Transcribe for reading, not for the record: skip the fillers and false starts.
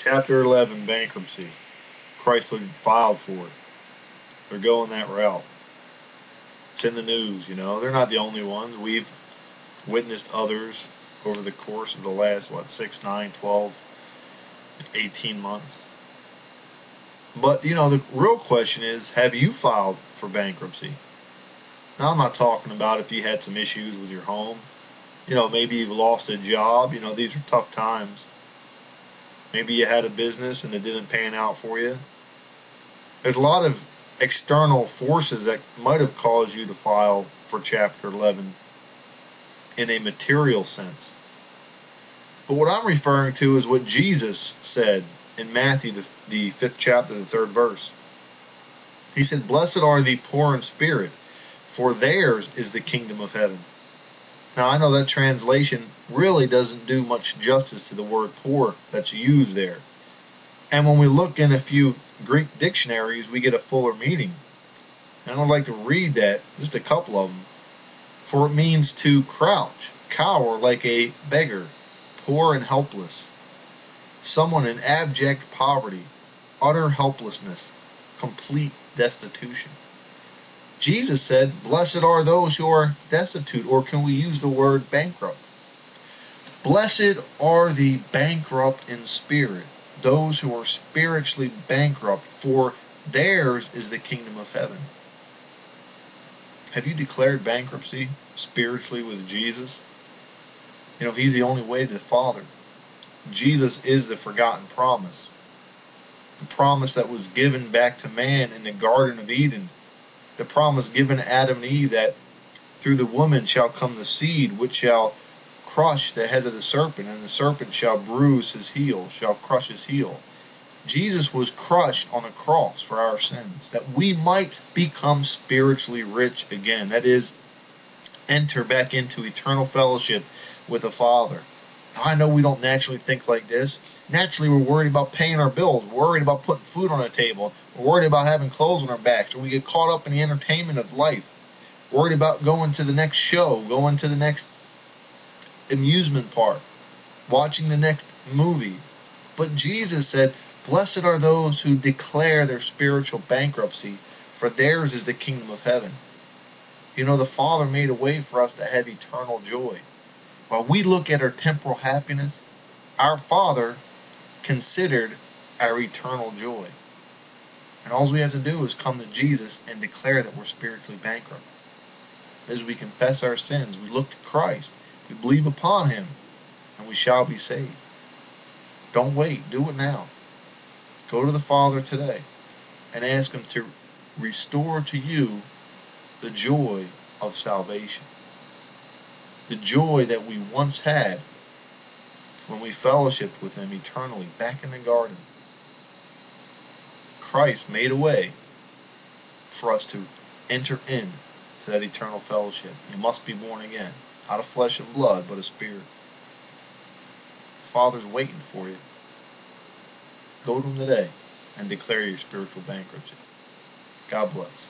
Chapter 11, bankruptcy. Chrysler filed for it. They're going that route. It's in the news, you know. They're not the only ones. We've witnessed others over the course of the last, 6, 9, 12, 18 months. But, you know, the real question is, have you filed for bankruptcy? Now, I'm not talking about if you had some issues with your home. You know, maybe you've lost a job. You know, these are tough times. Maybe you had a business and it didn't pan out for you. There's a lot of external forces that might have caused you to file for Chapter 11 in a material sense. But what I'm referring to is what Jesus said in Matthew, the 5th chapter, the 3rd verse. He said, "Blessed are the poor in spirit, for theirs is the kingdom of heaven." Now, I know that translation really doesn't do much justice to the word poor that's used there. And when we look in a few Greek dictionaries, we get a fuller meaning. And I'd like to read that, just a couple of them. For it means to crouch, cower like a beggar, poor and helpless. Someone in abject poverty, utter helplessness, complete destitution. Jesus said, "Blessed are those who are destitute," or can we use the word bankrupt? Blessed are the bankrupt in spirit, those who are spiritually bankrupt, for theirs is the kingdom of heaven. Have you declared bankruptcy spiritually with Jesus? You know, He's the only way to the Father. Jesus is the forgotten promise. The promise that was given back to man in the Garden of Eden. The promise given to Adam and Eve that through the woman shall come the seed which shall crush the head of the serpent, and the serpent shall bruise his heel, shall crush his heel. Jesus was crushed on a cross for our sins, that we might become spiritually rich again. That is, enter back into eternal fellowship with the Father. Now, I know we don't naturally think like this. Naturally, we're worried about paying our bills. We're worried about putting food on the table. We're worried about having clothes on our backs. Or we get caught up in the entertainment of life. Worried about going to the next show, going to the next amusement park, watching the next movie. But Jesus said, "Blessed are those who declare their spiritual bankruptcy, for theirs is the kingdom of heaven." You know, the Father made a way for us to have eternal joy. While we look at our temporal happiness, our Father considered our eternal joy. And all we have to do is come to Jesus and declare that we're spiritually bankrupt. As we confess our sins, we look to Christ, we believe upon Him, and we shall be saved. Don't wait, do it now. Go to the Father today and ask Him to restore to you the joy of salvation. The joy that we once had when we fellowshiped with Him eternally back in the garden. Christ made a way for us to enter into that eternal fellowship. You must be born again, not of flesh and blood, but of spirit. The Father's waiting for you. Go to Him today and declare your spiritual bankruptcy. God bless.